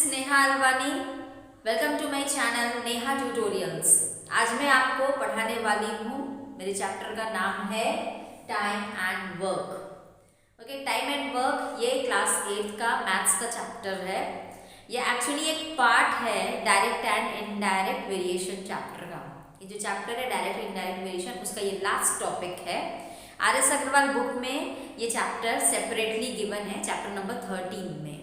Neha Alwani. Welcome to my channel Neha tutorials. आज मैं आपको पढ़ाने वाली हूँ, मेरे चैप्टर का नाम है time and work. Okay, time and work ये क्लास 8 का मैथ्स का चैप्टर है। ये एक्चुअली एक पार्ट है direct and indirect variation chapter का। ये जो चैप्टर है डायरेक्ट इनडायरेक्ट वेरिएशन, उसका ये लास्ट टॉपिक है। RS अग्रवाल बुक में ये चैप्टर सेपरेटली गिवन है, चैप्टर नंबर 13 में।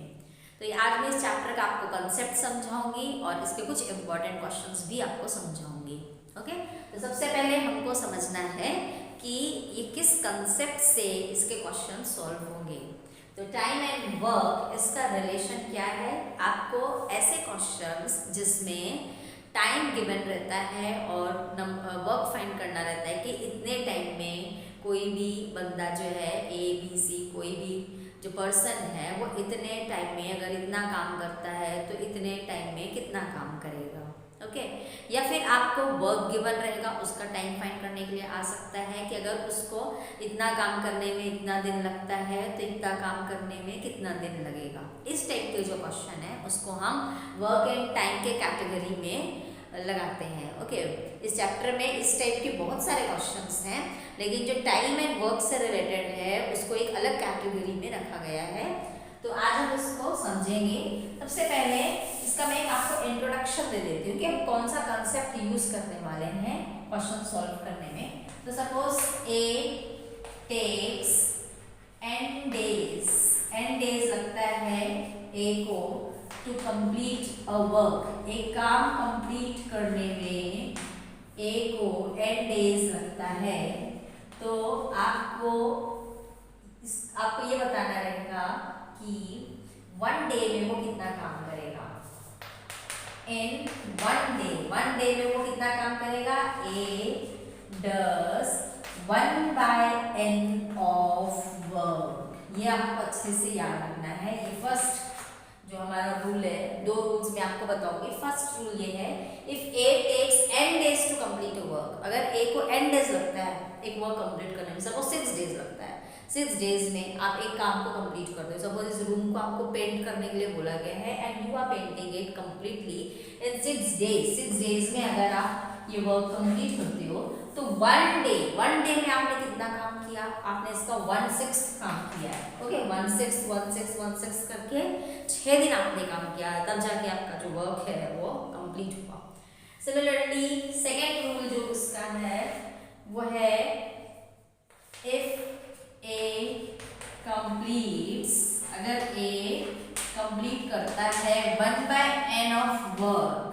तो ये आज मैं इस चैप्टर का आपको कंसेप्ट समझाऊंगी और इसके कुछ इंपॉर्टेंट क्वेश्चंस भी आपको समझाऊंगी। ओके, तो सबसे पहले हमको समझना है कि ये किस कंसेप्ट से इसके क्वेश्चन सॉल्व होंगे। तो टाइम एंड वर्क, इसका रिलेशन क्या है? आपको ऐसे क्वेश्चंस जिसमें टाइम गिवन रहता है और वर्क फाइंड करना रहता है कि इतने टाइम में कोई भी बंदा जो है ABC, कोई भी जो पर्सन है वो इतने टाइम में अगर इतना काम करता है तो इतने टाइम में कितना काम करेगा। ओके, या फिर आपको वर्क गिवन रहेगा, उसका टाइम फाइंड करने के लिए आ सकता है कि अगर उसको इतना काम करने में इतना दिन लगता है तो इतना काम करने में कितना दिन लगेगा। इस टाइप के जो क्वेश्चन है उसको हम वर्क एंड टाइम के कैटेगरी में लगाते हैं। ओके, इस चैप्टर में इस टाइप के बहुत सारे क्वेश्चंस हैं, लेकिन जो टाइम एंड वर्क से रिलेटेड है उसको एक अलग कैटेगरी में रखा गया है। तो आज हम इसको समझेंगे। सबसे पहले इसका मैं आपको इंट्रोडक्शन दे देती हूँ कि हम कौन सा कंसेप्ट यूज करने वाले हैं क्वेश्चन सॉल्व करने में। तो suppose A takes n days लगता है A को टू कंप्लीट अ वर्क, एक काम कंप्लीट करने में A को n डेज लगता है। तो आपको ये बताना रहेगा कि 1 डे में वो कितना काम करेगा। इन 1 डे में वो कितना काम करेगा? A does 1/n of work. ये आपको अच्छे से याद रखना है। ये फर्स्ट जो हमारा रूल है, 2 रूल्स मैं आपको बताऊंगी। फर्स्ट रूल ये है, if A takes n days to complete a work, अगर A को n डेज लगता है एक वर्क कंप्लीट करने में, सपोज 6 डेज लगता है, 6 डेज में आप एक काम को कंप्लीट करते हो। सपोज इस रूम को आपको पेंट करने के लिए बोला गया है and you are painting it completely in 6 days. 6 days में अगर आप ये वर्क कंप्लीट करते हो तो 1 डे में आपने कितना काम किया? आपने इसका 1/6 काम किया है। ओके, 1/6 करके 6 दिन आपने काम किया, तब जाके आपका जो वर्क है वो कंप्लीट हुआ। सिमिलरली सेकेंड रूल जो इसका है वो है, इफ A completes, अगर A कंप्लीट करता है 1/n of work,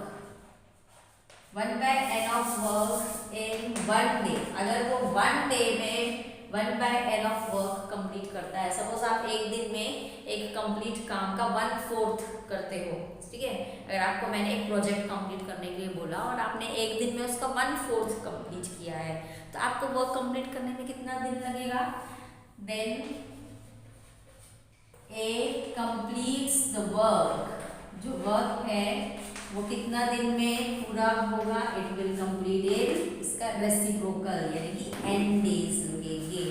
1/n of work in 1 day, अगर वो 1 डे में 1/n ऑफ वर्क कंप्लीट करता है। सपोज आप एक दिन में एक कंप्लीट काम का 1/4 करते हो, ठीक है। अगर आपको मैंने एक प्रोजेक्ट कंप्लीट करने के लिए बोला और आपने एक दिन में उसका 1/4 कंप्लीट किया है, तो आपको वर्क कंप्लीट करने में कितना दिन लगेगा? Then A completes the work, जो वर्क है वो कितना दिन में पूरा होगा? इट विल कंप्लीट इन, इसका रेसिप्रोकल यानी कि n डेज लगेंगे।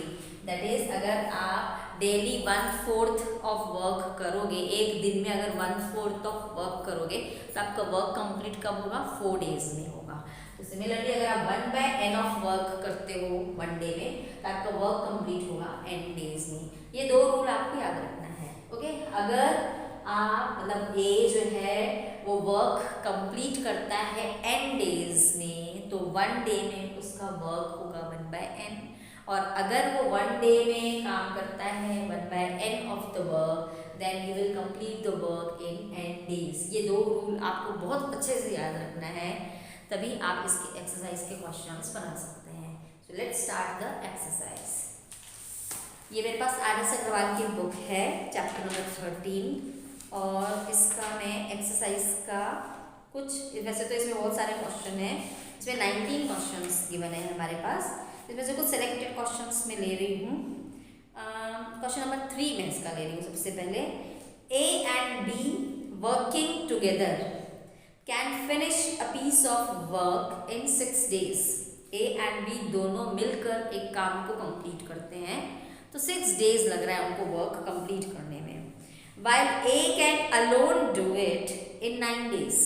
दैट इज, अगर आप डेली 1/4 ऑफ वर्क करोगे, एक दिन में अगर 1/4 ऑफ वर्क करोगे तो आपका वर्क कंप्लीट कब होगा? 4 डेज में होगा। तो सिमिलरली अगर आप 1/n ऑफ वर्क करते हो 1 डे में तो आपका वर्क कंप्लीट होगा n डेज में। ये 2 रूल आपको याद रखना है। ओके, अगर आप मतलब A जो है वो वर्क कंप्लीट करता है n डेज में, तो 1 डे में उसका वर्क होगा 1/n, और अगर वो 1 डे में काम करता है 1/n of the work, then he will complete the work in n days. ये 2 रूल आपको बहुत अच्छे से याद रखना है, तभी आप इसके एक्सरसाइज के क्वेश्चंस बना सकते हैं। So let's start the exercise. ये मेरे पास RS अग्रवाल की बुक है, चैप्टर नंबर 13, और इसका मैं एक्सरसाइज का कुछ, वैसे तो इसमें बहुत सारे क्वेश्चन हैं, इसमें 19 क्वेश्चंस गिवन है हमारे पास, इसमें से कुछ सिलेक्टेड क्वेश्चंस मैं ले रही हूँ। क्वेश्चन नंबर 3 में इसका ले रही हूँ। सबसे पहले, A and B working together can finish a piece of work in 6 days. A and B दोनों मिलकर एक काम को कंप्लीट करते हैं, तो 6 डेज लग रहा है उनको वर्क कंप्लीट करने में। while A can alone do it in 9 days.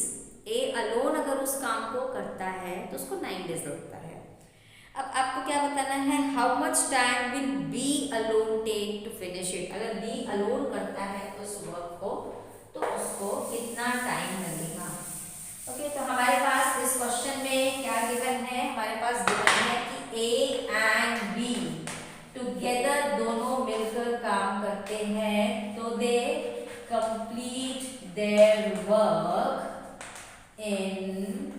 A alone अगर उस काम को करता है तो उसको 9 days लगता है। अब आपको क्या बताना है, how much time will be alone take to finish it. अगर बी अलोन करता है उस वर्क को तो उसको कितना टाइम लगेगा। ओके, तो हमारे पास इस क्वेश्चन में क्या गिवन है, हमारे पास गिवन है कि ए एंड बी टुगेदर दोनों मिलकर काम करते हैं तो दे कंप्लीट देयर वर्क इन,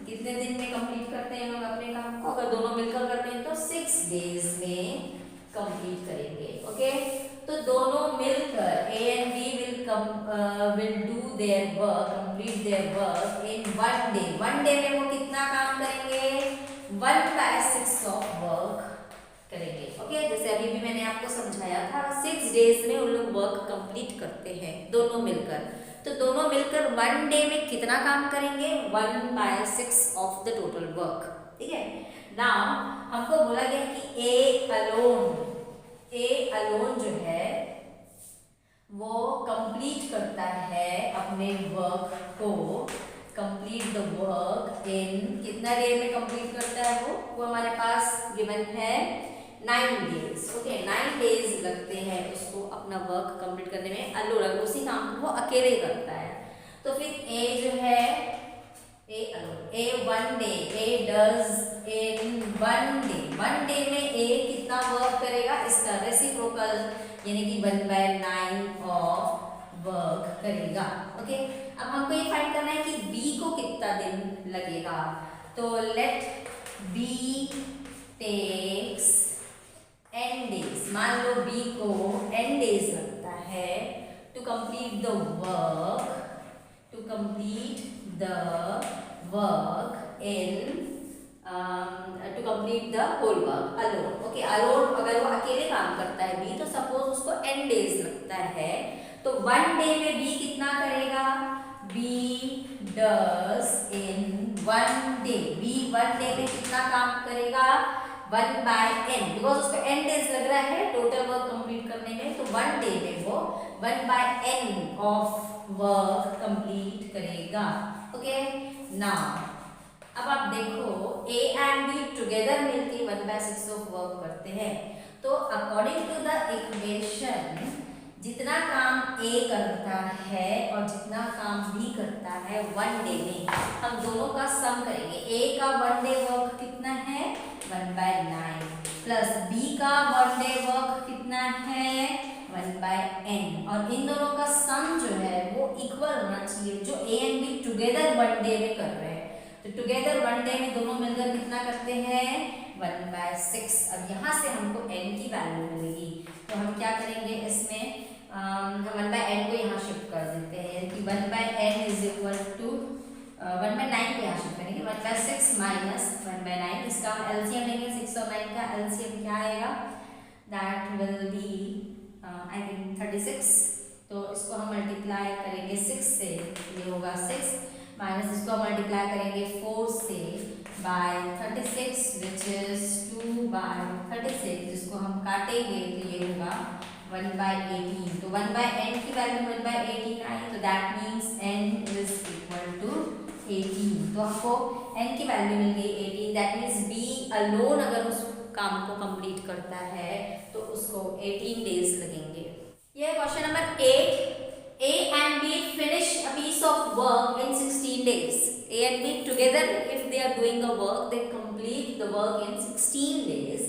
कितने दिन में कंप्लीट करते हैं लोग अपने काम को, अगर दोनों मिलकर करते हैं तो 6 डेज में कंप्लीट करेंगे। ओके, तो दोनों मिलकर A and B will do their work, complete their work in 1 day. 1 day में वो कितना काम करेंगे, 1/6 ऑफ वर्क करेंगे। ओके, जैसे अभी भी मैंने आपको समझाया था 6 डेज में उन लोग वर्क कंप्लीट करते हैं दोनों मिलकर। तो दोनों मिलकर 1 डे में कितना काम करेंगे, 1/6 ऑफ द टोटल वर्क। ठीक है, नाउ हमको बोला गया कि ए अलोन जो है वो कंप्लीट करता है अपने वर्क को, कंप्लीट द वर्क इन, कितना डे में कंप्लीट करता है वो हमारे पास गिवन है 9 डेज। ओके, 9 डेज लगते हैं उसको अपना वर्क कंप्लीट करने में, अलोन, उसी काम को वो अकेले करता है। तो फिर ए जो है, A alone, A 1 day, A does in 1 day. 1 day में ए कितना वर्क करेगा, इसका रेसिप्रोकल यानी कि 1/9 ऑफ वर्क करेगा। ओके, अब हमको ये फाइंड करना है कि बी को कितना दिन लगेगा। तो let B takes n days, मान लो b को n days लगता है to complete the work in to complete the whole work alone. Okay, alone अगर वो अकेले काम करता है बी, तो सपोज उसको n डेज लगता है, तो 1 डे में बी कितना करेगा, B does in 1 day, B 1 day में कितना काम करेगा, 1/n, बिकॉज उसको n डेज लग रहा है टोटल वर्क कंप्लीट करने में, तो 1 डे में वो 1/n ऑफ वर्क कंप्लीट करेगा। ओके, नाउ अब आप देखो ए एंड बी टुगेदर मिलके 1/6 ऑफ वर्क करते हैं, तो अकॉर्डिंग टू द इक्वेशन जितना काम ए करता है और जितना काम बी करता है 1 डे में, हम दोनों का सम करेंगे। ए का 1 डे वर्क कितना है, 1/9 प्लस बी का 1 डे वर्क कितना है, 1/n, और इन दोनों का सम जो है वो इक्वल होना चाहिए, जो ए एंड बी टुगेदर 1 डे में कर रहे हैं। तो टुगेदर 1 डे में दोनों मिलकर कितना करते हैं, 1/6। अब यहाँ से हमको n की वैल्यू मिलेगी, तो हम क्या करेंगे इसमें, हम 1/n को यहाँ शिफ्ट कर देते हैं कि 1/n इज इक्वल टू 1/9 को यहाँ शिफ्ट करेंगे, 1/6 माइनस 1/9, इसका हम एलसीएम लेंगे, 6 और 9 का एलसीएम क्या आएगा, that will be I think 36। तो इसको हम मल्टीप्लाई करेंगे 6 से, ये होगा 6 माइनस इसको मल्टीप्लाई करेंगे 4 से बाय 36 विच इज 2/36, जिसको हम काटेंगे तो ये होगा 1/18। तो 1/n की वैल्यू 1/18 आई, तो that means n is equal to 18। तो हमको n की वैल्यू मिल गई 18, दैट मीन्स बी अलोन अगर उस काम को कंप्लीट करता है तो उसको 18 डेज लगेंगे। ये question number 8, A and B finish a piece of work in 16 days. A and B together, if they are doing a work, they complete the work in 16 days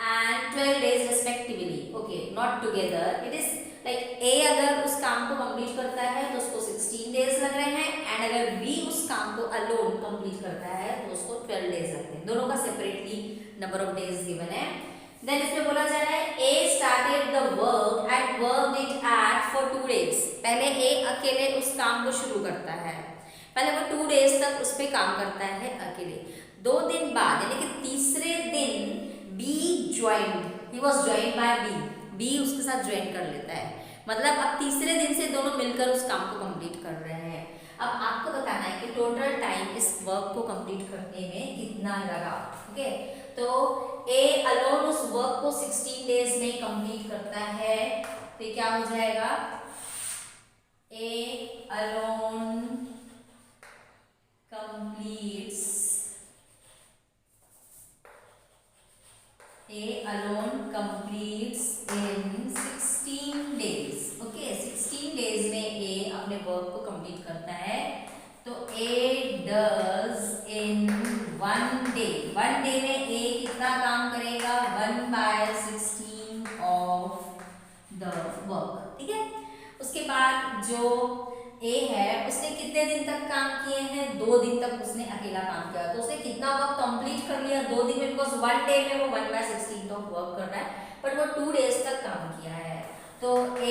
and 12 days respectively. Okay, not together. It is like A अगर उस काम को complete करता है तो उसको 16 days लग रहे हैं, and अगर B उस काम को alone complete करता है तो उसको 12 days लगते हैं। दोनों का separately number of days given है। देन इसमें बोला जा रहा है A started the work and worked it at for 2 days। पहले A अकेले उस काम को शुरू करता है, पहले वो 2 डेज तक उस पर काम करता है अकेले। 2 दिन बाद यानी कि तीसरे दिन B joined, he was joined by B उसके साथ ज्वाइन कर लेता है, मतलब अब तीसरे दिन से दोनों मिलकर उस काम को कंप्लीट कर रहे हैं। अब आपको बताना है कि टोटल टाइम इस वर्क को कंप्लीट करने में कितना लगा। ओके, तो A अलोन उस वर्क को 16 डेज में कंप्लीट करता है, तो क्या हो जाएगा, A alone completes in 16 days. Okay 16 days में A अपने वर्क को कंप्लीट करता है। तो A does in 1 day, 1 day में A कितना काम करेगा, 1/16 ऑफ द वर्क। ठीक है, उसके बाद जो A है उसने कितने दिन तक काम किए हैं, 2 दिन तक उसने अकेला काम किया। तो उसने कितना वर्क कंप्लीट कर लिया, 2 दिन में, बिकॉज 1 डे में वो 1/16 ऑफ वर्क कर रहा है, बट वो 2 डेज तक काम किया है। तो A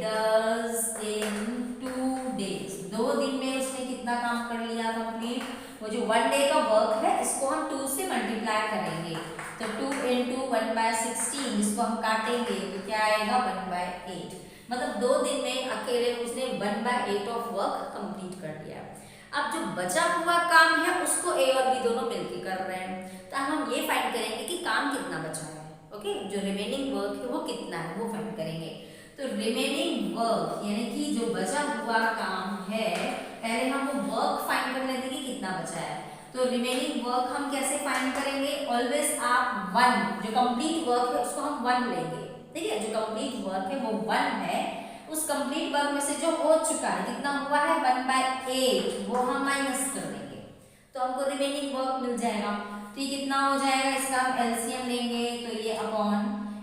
डज इन 2 डेज, 2 दिन में उसने कितना काम कर लिया कंप्लीट। वो जो 1 डे का वर्क है इसको हम 2 से मल्टीप्लाई करेंगे, तो 2 × 1/16, इसको हम काटेंगे तो क्या आएगा 1/8। मतलब 2 दिन में अकेले उसने 1/8 ऑफ वर्क कंप्लीट कर दिया। अब जो बचा हुआ काम है उसको A और B दोनों मिलकर कर रहे हैं, तो हम ये फाइंड करेंगे कि काम कितना बचा है। ओके, जो रिमेनिंग वर्क है वो कितना है वो फाइंड करेंगे। तो रिमेनिंग वर्क यानी कि जो बचा हुआ काम है, पहले हम वो वर्क फाइंड कर लेते हैं कि कितना बचा है। तो रिमेनिंग वर्क हम कैसे फाइंड करेंगे, ऑलवेज आप 1, जो कंप्लीट वर्क है उसको हम 1 लेंगे। ठीक है, जो कंप्लीट वर्क है वो 1 है, उस कंप्लीट वर्क में से जो हो चुका है, कितना हुआ है 1/8, वो हम माइनस कर देंगे तो हमको रिमेनिंग वर्क मिल जाएगा। तो ये कितना हो जाएगा, इसका हम एलसीएम लेंगे, तो ये अपॉन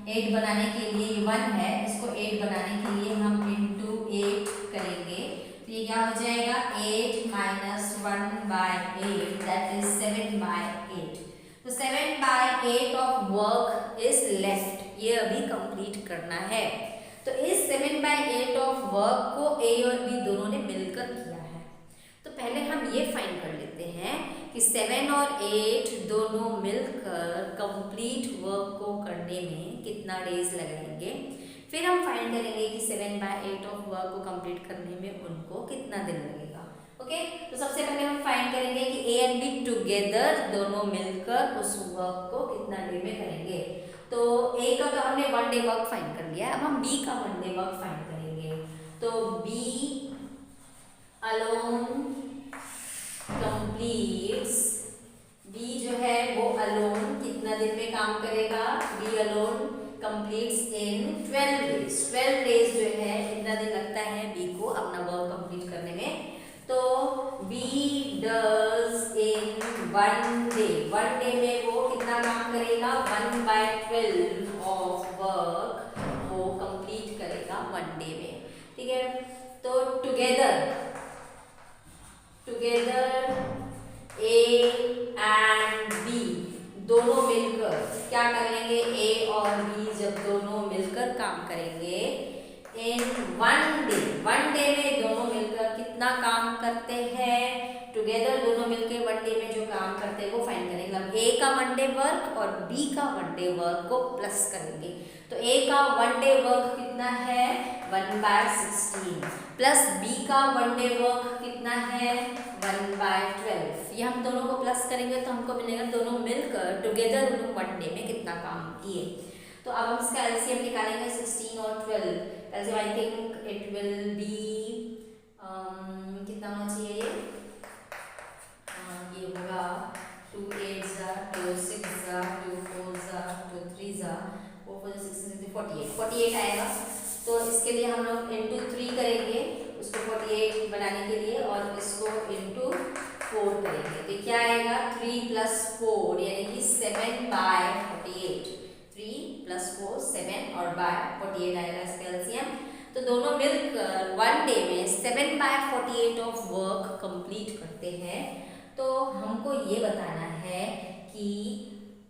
8 बनाने के लिए ये 1 है, इसको 8 बनाने के लिए हम इंटू 8 करेंगे, तो ये क्या हो जाएगा 8 माइनस 1/8 दैट इज 7/8। तो 7/8 ऑफ वर्क इज लेफ्ट, ये अभी कंप्लीट करना है। तो इस 7/8 ऑफ वर्क को A और B दोनों ने मिलकर किया है। तो पहले हम ये फाइंड कर लेते हैं कि 7 और 8 दोनों मिलकर कंप्लीट वर्क को करने में कितना डेज लगेंगे। फिर हम फाइंड करेंगे कि 7/8 ऑफ वर्क को कंप्लीट करने में उनको कितना दिन लगेगा। ओके, तो सबसे पहले हम फाइंड करेंगे कि A एंड B टुगेदर दोनों मिलकर उस वर्क को कितना डे में करेंगे। तो A का तो हमने 1 डे वर्क फाइंड कर लिया, अब हम B का 1 डे वर्क फाइंड करेंगे। तो B अलोन कंप्लीट्स, B जो है वो अलोन कितना दिन में काम करेगा, B अलोन कंप्लीट्स इन 12 डेज। 12 डेज जो है इतना दिन लगता है B को अपना वर्क कंप्लीट करने में। तो B does in 1 day, 1 day में वो कितना काम करेगा 1/12 ऑफ वर्क वो कंप्लीट करेगा 1 डे में। ठीक है, तो टुगेदर A एंड B दोनों मिलकर क्या कर लेंगे, A और B जब दोनों मिलकर काम करेंगे इन 1 डे में दोनों मिलकर कितना काम करते हैं, टुगेदर दोनों मिलकर 1 डे में जो काम करते हैं वो फाइंड करेंगे। हम A का 1 डे वर्क और B का 1 डे वर्क को प्लस करेंगे। तो A का 1 डे वर्क कितना है 1/16 प्लस B का 1 डे वर्क कितना है 1/12। ये हम दोनों को प्लस करेंगे तो हमको मिलेगा दोनों मिलकर टुगेदर उन्होंने 1 डे में कितना काम किए। तो अब हम इसका एलसीएम निकालेंगे 16 और 12। LCM I think it will be कितना होना चाहिए ये होगा 2 8 2 6 2 4 2 3 4 4 6 48 आएगा। तो इसके लिए हम लोग इंटू 3 करेंगे उसको 48 बनाने के लिए, और इसको इंटू 4 करेंगे तो क्या आएगा 3 + 4 यानी कि 7/48। 3 + 4 7 और 48 आएगा इसका एलसीएम। तो दोनों मिलकर 1 डे में 7/48 ऑफ वर्क कंप्लीट करते हैं। तो हमको ये बताना है कि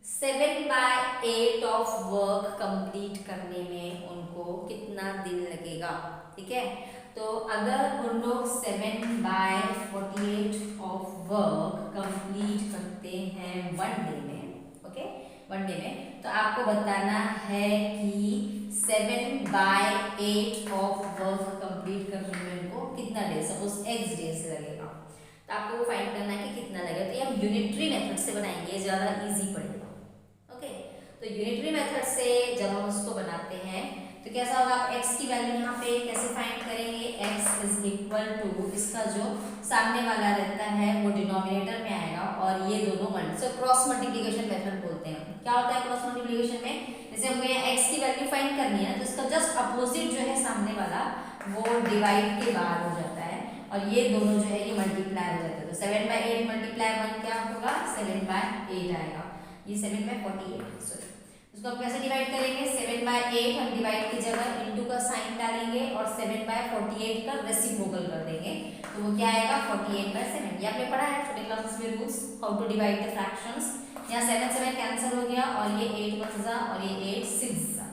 7/8 ऑफ वर्क कंप्लीट करने में उनको कितना दिन लगेगा। ठीक है, तो अगर उन लोग 7/48 ऑफ वर्क कंप्लीट करते हैं 1 डे में, ओके 1 डे में, तो आपको बताना है कि 7/8 ऑफ वर्क कंप्लीट करने में उनको कितना डे, सपोज x डेज लगेगा, तो आपको वो फाइंड करना है कि कितना लगेगा। तो ये हम यूनिटरी मेथड से बनाएंगे, ज़्यादा इजी पड़ेगा। ओके, तो यूनिटरी मेथड से जब हम उसको बनाते हैं तो तो कैसा होगा, आप x की वैल्यू यहाँ पे कैसे फाइंड करेंगे, x इज इक्वल टू इसका जो सामने वाला रहता है वो डिनोमिनेटर में आएगा और ये दोनों क्रॉस मल्टीप्लिकेशन मेथड बोलते हैं। क्या होता है क्रॉस मल्टीप्लिकेशन में, जैसे हमको यहाँ x की वैल्यू फाइंड करनी है तो इसका जस्ट अपोजिट जो है सामने वाला वो डिवाइड के बाहर हो जाता है और ये दोनों जो है ये मल्टीप्लाई हो जाता है। तो 7/8 मल्टीप्लाई 1 क्या होगा, 7/8 आएगा। ये 7/48 सॉरी, उसको आप कैसे डिवाइड करेंगे, 7/8 हम डिवाइड की जगह इनटू का साइन डालेंगे और 7/48 का रेसिप्रोकल कर देंगे तो वो क्या आएगा 48/7। ये आपने पढ़ा है छोटे क्लासेस में rules, how to divide the fractions. यहाँ 7 7 कैंसिल हो गया और ये 8 1 जा और ये 8 6 जा,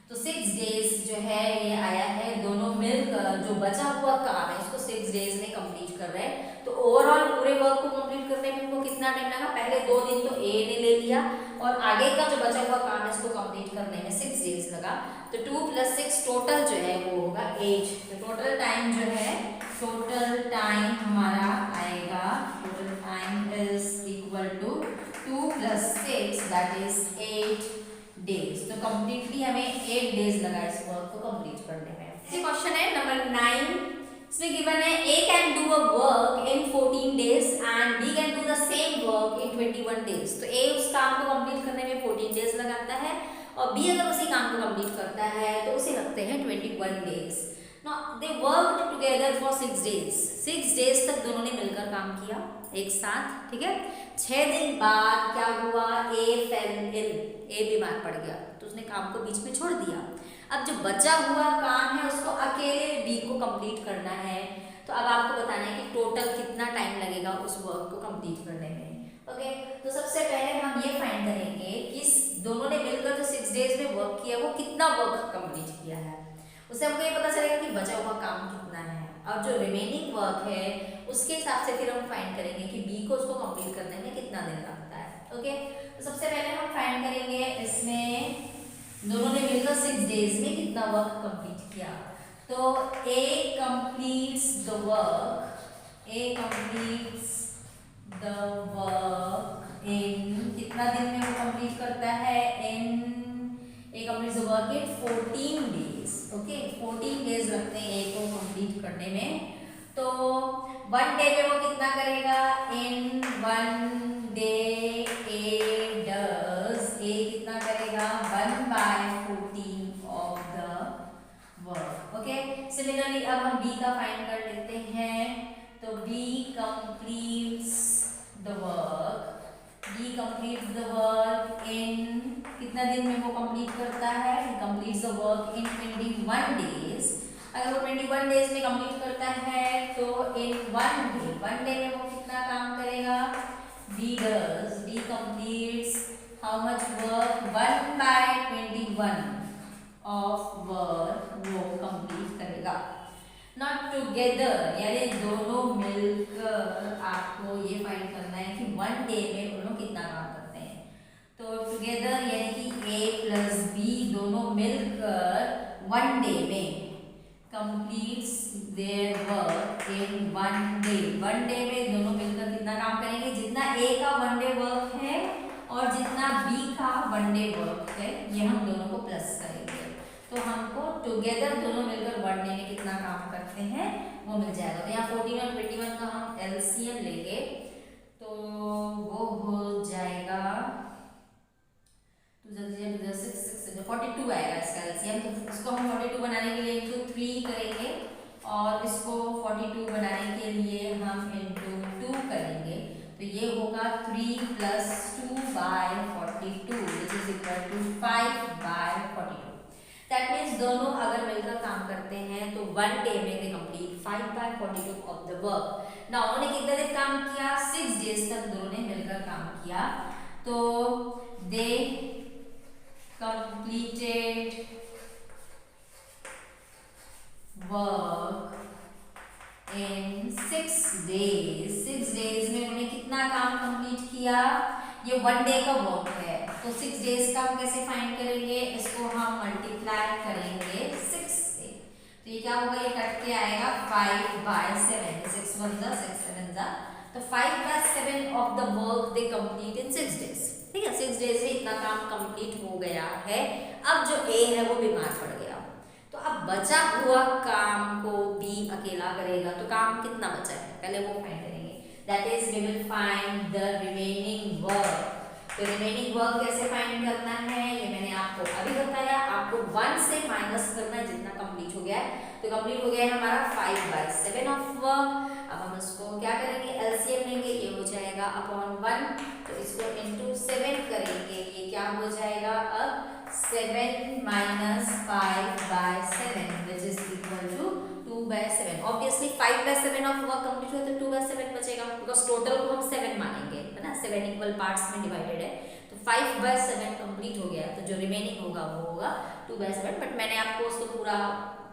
तो 6 डेज जो है ये आया है। दोनों मिलकर जो बचा हुआ काम है उसको 6 डेज में कंप्लीट कर रहे हैं। तो ओवरऑल पूरे वर्क को कंप्लीट करने में इनको कितना टाइम लगा, पहले 2 दिन तो ए ने ले लिया और आगे का जो बचा हुआ काम है इसको कंप्लीट करने में 6 डेज लगा। तो 2 + 6 टोटल जो है वो होगा 8। तो टोटल टाइम जो है, टोटल टाइम हमारा आएगा, total time is equal to 2 + 6 that is 8 days. तो कंप्लीटली हमें 8 डेज लगा इस वर्क को कंप्लीट करने में। क्वेश्चन है नंबर 9, इसमें गिवन है A can do a work in 14 days and B can do the same work in 21 days. तो A उस काम को कंप्लीट करने में 14 डेज लगाता है और B अगर उसी काम को कंप्लीट करता है तो उसे लगते हैं 21 days. Now they worked together for 6 days. 6 days तक दोनों ने मिलकर काम किया एक साथ, ठीक है। 6 दिन बाद क्या हुआ, A फेल इल, A बीमार पड़ गया तो उसने काम को बीच में छोड़ दिया। अब जो बचा हुआ काम है उसको अकेले B को कंप्लीट करना है। तो अब आपको बताना है कि टोटल कितना टाइम लगेगा उस वर्क को कंप्लीट करने में। ओके, तो सबसे पहले हम ये फाइंड करेंगे कि दोनों ने मिलकर जो 6 डेज में वर्क किया वो कितना वर्क कंप्लीट किया है। उससे हमको ये पता चलेगा कि बचा हुआ काम कितना है और जो रिमेनिंग वर्क है उसके हिसाब से फिर हम फाइंड करेंगे कि B को उसको कंप्लीट करने में कितना दिन लगता है। ओके, तो सबसे पहले हम फाइंड करेंगे इसमें दोनों ने मिलकर 6 डेज में कितना वर्क कंप्लीट किया। तो A completes the work in कितना दिन में वो कंप्लीट करता है, A completes the work in 14 days। Okay, 14 days लगते हैं A को कंप्लीट करने में। तो 1 डे में वो कितना करेगा, in 1 day A कितना करेगा 1/14 of the work. Okay, similarly अब हम B का फाइंड कर लेते हैं। तो B completes the work in कितना दिन में वो कंप्लीट करता है, he completes the work in 21 days। अगर वो 21 डेज में कंप्लीट करता है तो in 1 डे में वो कितना काम करेगा, B completes how much work, 1/21 of work वो कंप्लीट करेगा। नॉट टुगेदर यानी दोनों मिलकर आपको ये फाइंड करना है कि 1 डे में दोनों कितना काम करते हैं। तो टुगेदर यानी कि A + B दोनों मिलकर 1 डे में completes their work in 1 day। 1 day में दोनों मिलकर कितना काम करेंगे, जितना A का 1 डे वर्क है और जितना B का 1 डे वर्क है ये हम दोनों को प्लस करेंगे। तो हमको टुगेदर दोनों मिलकर 1 डे में कितना काम करते हैं वो मिल जाएगा। तो यहाँ 14 और 21 का हम LCM लेंगे तो वो हो जाएगा 42 आएगा इसका LCM। तो इसको हम 42 बनाने के लिए इंटू 3 करेंगे और इसको 42 बनाने के लिए हम इंटू 2 करेंगे। तो ये होगा 3 + 2/42 which is equal to 5/42। That means दोनों अगर मिलकर काम करते हैं तो 1 डे में they complete 5/42 of the work. ना उन्होंने कितने दिन काम किया, 6 डेज तक दोनों ने मिलकर काम किया। तो दे completed work in 6 days। 6 days में उन्होंने कितना काम कंप्लीट किया, ये 1 डे का वर्क है तो 6 डेज का हम कैसे फाइंड करेंगे, इसको हम मल्टीप्लाई करेंगे 6 से। तो ये क्या होगा, ये कट के आएगा 5/7। 6 1 जा 6 7 जा, तो 5/7 of the work they complete in 6 days. ठीक है, 6 डेज में इतना काम कंप्लीट हो गया है। अब जो A है वो बीमार पड़ गया तो अब बचा हुआ काम को बी अकेला करेगा, तो काम कितना बचा है पहले वो फाइंड करेंगे। That is we will find the remaining work. तो रिमेनिंग वर्क कैसे फाइंड करना है ये मैंने आपको अभी बताया। आपको 1 से माइनस करना है जितना कंप्लीट हो गया है। तो कंप्लीट हो गया है हमारा 5/7 ऑफ वर्क। अब हम इसको क्या करेंगे, एलसीएम लेंगे, ये हो जाएगा अपॉन 1, तो इसको इनटू 7 करेंगे, ये क्या हो जाएगा अब 7 minus 5/7 which is equal to 2/7। Obviously 5/7 of work complete हुआ तो 2/7 बचेगा, बिकॉज टोटल को हम 7 मानेंगे, है ना, 7 इक्वल पार्ट्स में डिवाइडेड है, तो 5/7 कंप्लीट हो गया, तो जो रिमेनिंग होगा वो होगा 2/7। बट मैंने आपको उसको पूरा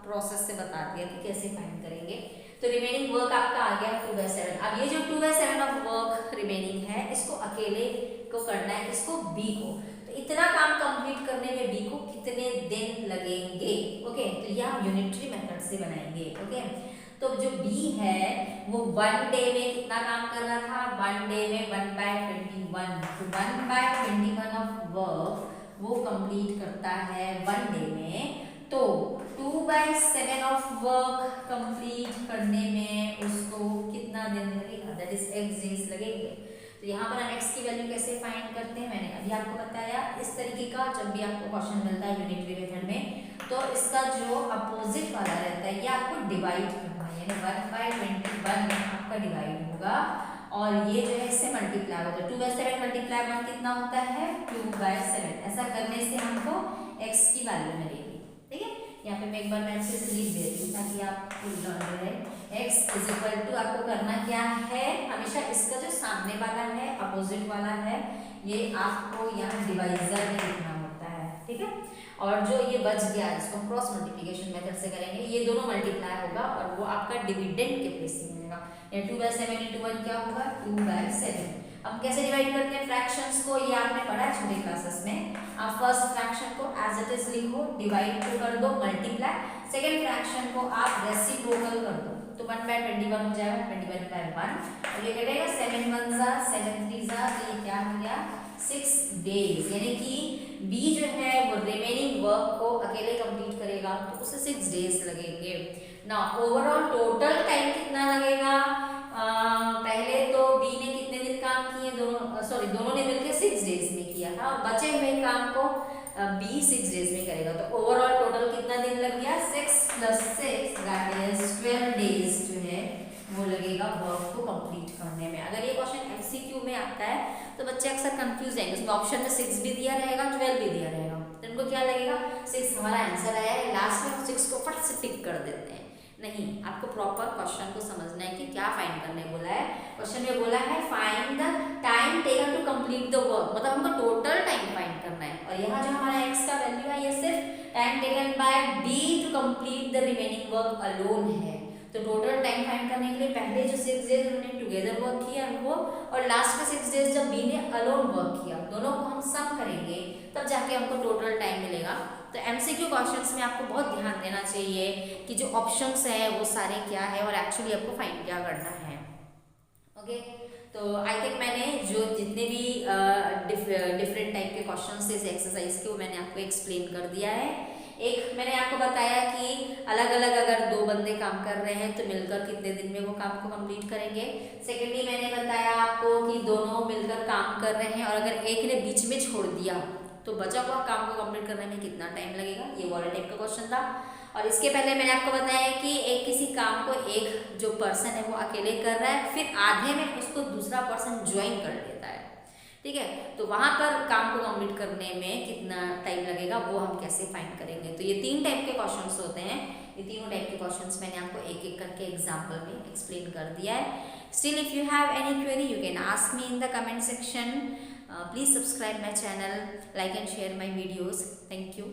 प्रोसेस से बता दिया कि कैसे फाइंड करेंगे। तो रिमेनिंग वर्क आपका आ गया 2/7। अब ये जो 2/7 ऑफ वर्क रिमेनिंग है इसको अकेले को करना है, इसको बी को। तो इतना काम कंप्लीट करने में बी को कितने दिन लगेंगे, ओके, तो ये हम यूनिटरी मेथड से बनाएंगे, ओके। तो जो बी है वो 1 डे में कितना काम कर रहा था, 1 डे में 1/21, तो 1/21 ऑफ वर्क वो कंप्लीट करता है 1 डे में। तो 2/7 ऑफ वर्क कंप्लीट करने में उसको कितना दिन लगेगा, दैट इज x डेज लगेंगे। तो यहाँ पर हम x की वैल्यू कैसे फाइंड करते हैं मैंने अभी आपको बताया। इस तरीके का जब भी आपको क्वेश्चन मिलता है यूनिटरी मेथड में, तो इसका जो अपोजिट वाला रहता है ये आपको डिवाइड करना है, यानी 1/21 आपका डिवाइड होगा और ये जो है इससे मल्टीप्लाई होगा। तो 2/7 मल्टीप्लाई 1 कितना होता है 2/7। ऐसा करने से हमको x की वैल्यू मिलेगी, ठीक है। यहाँ पे मैं एक बार मैं अच्छे से लिख देती हूँ ताकि आपको लर्न रहे। x इज इक्वल टू आपको करना क्या है, हमेशा इसका जो सामने वाला है अपोजिट वाला है ये आपको यहाँ डिवाइजर में लिखना होता है, ठीक है। और जो ये बच गया इसको हम क्रॉस मल्टीप्लिकेशन मेथड से करेंगे, ये दोनों मल्टीप्लाई होगा और वो आपका डिविडेंड के प्लेस में मिलेगा। 2/7 × 1 क्या होगा 2/7। हम कैसे डिवाइड करते हैं फ्रैक्शंस को, ये आपने पढ़ा है छोटे क्लासेस में। आप फर्स्ट फ्रैक्शन को एज इट इज लिखो, डिवाइड को कर दो मल्टीप्लाई, सेकंड फ्रैक्शन को आप रेसिप्रोकल कर दो, तो 1/21 हो जाएगा 21/1 और ये कटेगा 7 1 जा 7 3 जा, तो ये क्या हो गया 6 डेज। यानी कि बी जो है वो रिमेनिंग वर्क को अकेले कंप्लीट करेगा तो उसे 6 डेज लगेंगे ना। ओवरऑल टोटल टाइम कितना लगेगा, पहले तो बी ने कितने दिन काम किए, दोनों ने मिलकर 6 डेज में किया था और बचे हुए काम को बी 6 डेज में करेगा। तो ओवरऑल टोटल कितना दिन लग गया 6 + 6 दैट इज 12 डेज जो है वो लगेगा वर्क को कंप्लीट करने में। अगर ये क्वेश्चन एमसीक्यू में आता है तो बच्चे अक्सर कंफ्यूज हैं, उसमें ऑप्शन में 6 भी दिया रहेगा 12 भी दिया रहेगा, तो इनको क्या लगेगा 6 हमारा आंसर आया है, लास्ट में 6 को फट से टिक कर देते हैं। नहीं, आपको प्रॉपर क्वेश्चन को समझना है कि क्या फाइंड करने बोला है। क्वेश्चन में बोला है find the time taken to complete the work, मतलब हमको टोटल टाइम फाइंड करना है। और यहाँ जो हमारा x का वैल्यू है ये सिर्फ time taken by b to complete the remaining work alone है। तो टोटल टाइम फाइंड करने के लिए पहले जो 6 डेज उन्होंने टुगेदर वर्क किया वो, और लास्ट के 6 डेज जब b ने अलोन वर्क किया, दोनों को हम सम करेंगे तब जाके हमको टोटल टाइम मिलेगा। तो एमसीक्यू क्वेश्चंस में आपको बहुत ध्यान देना चाहिए कि जो ऑप्शंस है वो सारे क्या है और एक्चुअली आपको फाइंड क्या करना है, ओके। तो आई थिंक मैंने जो जितने भी डिफरेंट टाइप के क्वेश्चंस इस एक्सरसाइज के वो मैंने आपको एक्सप्लेन कर दिया है। एक मैंने आपको बताया कि अलग अलग अगर 2 बंदे काम कर रहे हैं तो मिलकर कितने दिन में वो काम को कंप्लीट करेंगे। सेकेंडली मैंने बताया आपको कि दोनों मिलकर काम कर रहे हैं और अगर एक ने बीच में छोड़ दिया तो बचा हुआ काम को कंप्लीट करने में कितना टाइम लगेगा, ये वाला टाइप का क्वेश्चन था। और इसके पहले मैंने आपको बताया कि एक किसी काम को एक जो पर्सन है वो अकेले कर रहा है, फिर आधे में उसको दूसरा पर्सन ज्वाइन कर लेता है, ठीक है। तो वहाँ पर काम को कंप्लीट करने में कितना टाइम लगेगा वो हम कैसे फाइंड करेंगे। तो ये 3 टाइप के क्वेश्चंस होते हैं, ये तीनों टाइप के क्वेश्चंस मैंने आपको एक एक करके एग्जाम्पल में एक्सप्लेन कर दिया है। Still if you have any query you can ask me in the comment section. Please subscribe my channel, like and share my videos. Thank you.